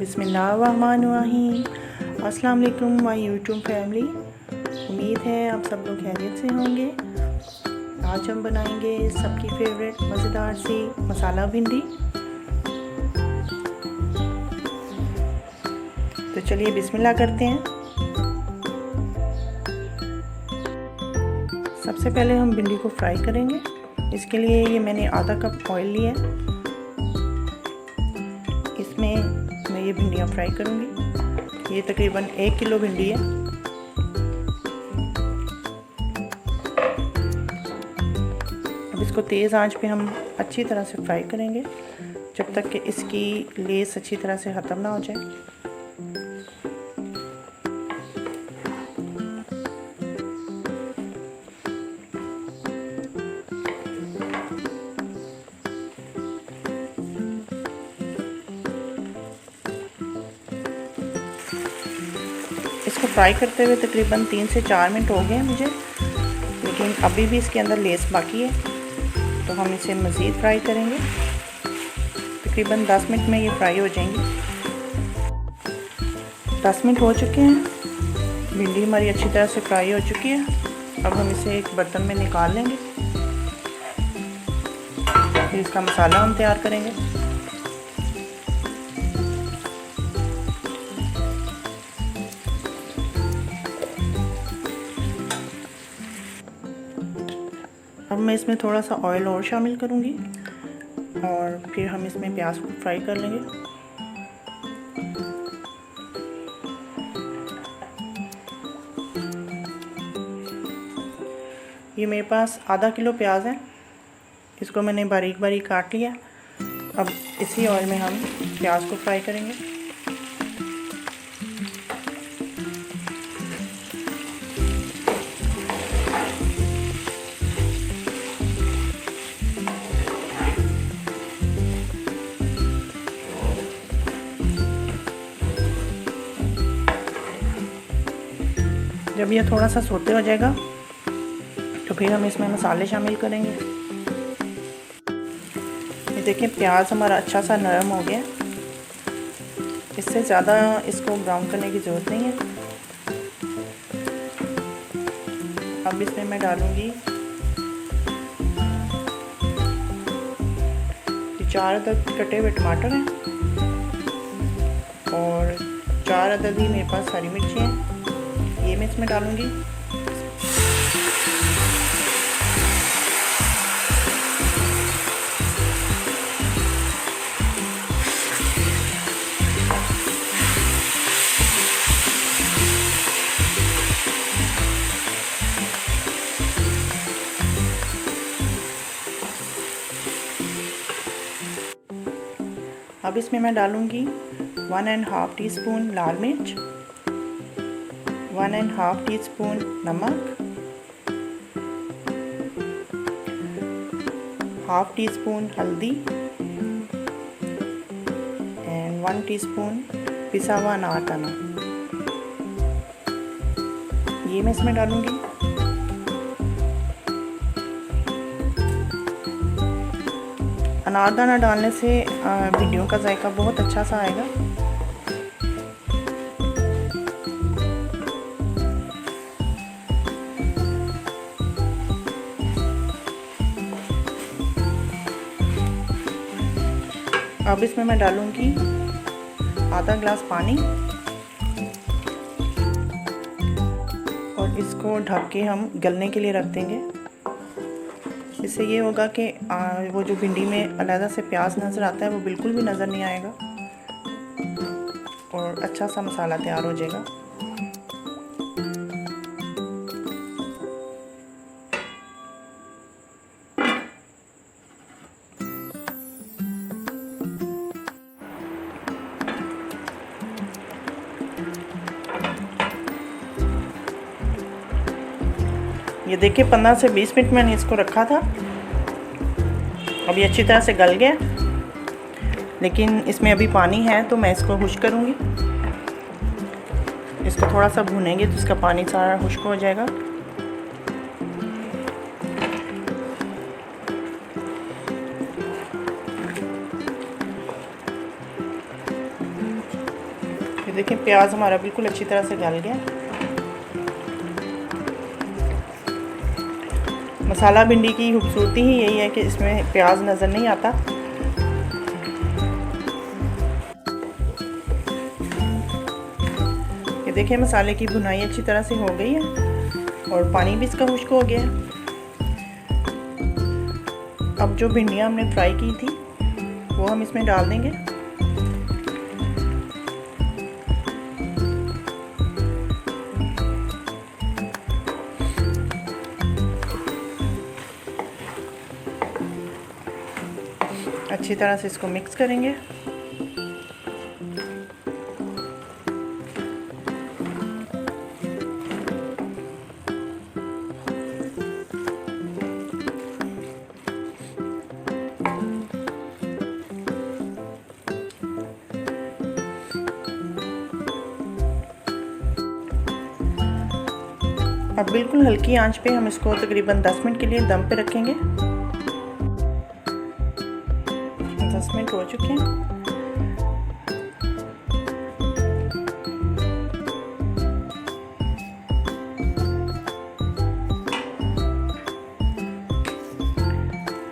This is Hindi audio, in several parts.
बिस्मिल्लाहिर्रहमानिर्रहीम। अस्सलाम वालेकुम माय यूट्यूब फैमिली। उम्मीद है आप सब लोग खैरियत से होंगे। आज हम बनाएंगे सबकी फेवरेट मज़ेदार सी मसाला भिंडी। तो चलिए बिस्मिल्लाह करते हैं। सबसे पहले हम भिंडी को फ्राई करेंगे। इसके लिए ये मैंने आधा कप ऑयल लिया है। इसमें मैं ये भिंडियाँ फ्राई करूँगी। ये तकरीबन 1 किलो भिंडी है। अब इसको तेज़ आंच पे हम अच्छी तरह से फ्राई करेंगे जब तक कि इसकी लेस अच्छी तरह से ख़त्म ना हो जाए। इसको फ्राई करते हुए तकरीबन 3 से 4 मिनट हो गए मुझे, लेकिन अभी भी इसके अंदर लेस बाकी है, तो हम इसे मज़ीद फ्राई करेंगे। तकरीबन 10 मिनट में ये फ्राई हो जाएंगी। 10 मिनट हो चुके हैं, भिंडी हमारी अच्छी तरह से फ्राई हो चुकी है। अब हम इसे एक बर्तन में निकाल लेंगे, फिर इसका मसाला हम तैयार करेंगे। अब मैं इसमें थोड़ा सा ऑयल और शामिल करूँगी और फिर हम इसमें प्याज को फ्राई कर लेंगे। ये मेरे पास आधा किलो प्याज है, इसको मैंने बारीक बारीक काट लिया। अब इसी ऑयल में हम प्याज को फ्राई करेंगे। जब ये थोड़ा सा सोते हो जाएगा तो फिर हम इसमें मसाले शामिल करेंगे। ये देखिए प्याज हमारा अच्छा सा नरम हो गया। इससे ज़्यादा इसको ब्राउन करने की ज़रूरत नहीं है। अब इसमें मैं डालूँगी 4 अदद कटे हुए टमाटर हैं और 4 अदद ही मेरे पास हरी मिर्ची हैं। ये मैं इसमें डालूंगी। अब इसमें मैं डालूंगी 1½ टीस्पून लाल मिर्च, 1½ टीस्पून नमक, ½ टीस्पून हल्दी एंड 1 टीस्पून पिसा हुआ अनार दाना। ये मैं इसमें डालूंगी। अनार दाना डालने से भिंडियों का जायका बहुत अच्छा सा आएगा। अब इसमें मैं डालूंगी आधा गिलास पानी और इसको ढक के हम गलने के लिए रख देंगे। इससे ये होगा कि वो जो भिंडी में अलग से प्याज नज़र आता है वो बिल्कुल भी नज़र नहीं आएगा और अच्छा सा मसाला तैयार हो जाएगा। ये देखिए 15 से 20 मिनट मैंने इसको रखा था। अब ये अच्छी तरह से गल गया, लेकिन इसमें अभी पानी है तो मैं इसको खुश्क करूँगी। इसको थोड़ा सा भूनेंगे तो इसका पानी सारा खुश्क हो जाएगा। देखें प्याज हमारा बिल्कुल अच्छी तरह से गल गया। मसाला भिंडी की खूबसूरती ही यही है कि इसमें प्याज नज़र नहीं आता। ये देखिए मसाले की भुनाई अच्छी तरह से हो गई है और पानी भी इसका खुश्क हो गया है। अब जो भिंडियाँ हमने फ्राई की थी वो हम इसमें डाल देंगे। अच्छी तरह से इसको मिक्स करेंगे। अब बिल्कुल हल्की आंच पे हम इसको तकरीबन 10 मिनट के लिए दम पे रखेंगे। 10 मिनट हो चुके हैं।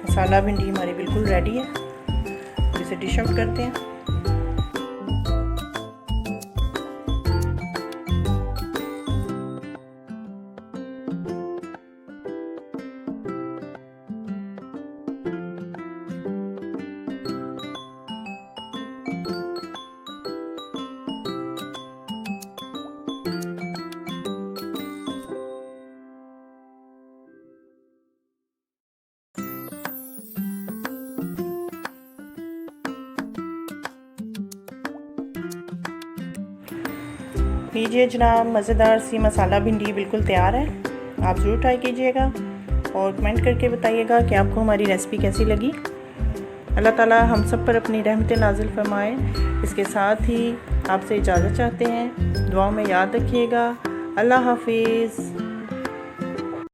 मसाला भिंडी हमारी बिल्कुल रेडी है। अब इसे डिश आउट करते हैं। लीजिए जनाब, मज़ेदार सी मसाला भिंडी बिल्कुल तैयार है। आप ज़रूर ट्राई कीजिएगा और कमेंट करके बताइएगा कि आपको हमारी रेसिपी कैसी लगी। अल्लाह ताला हम सब पर अपनी रहमतें नाजिल फरमाए। इसके साथ ही आपसे इजाज़त चाहते हैं। दुआ में याद रखिएगा। अल्लाह हाफिज़।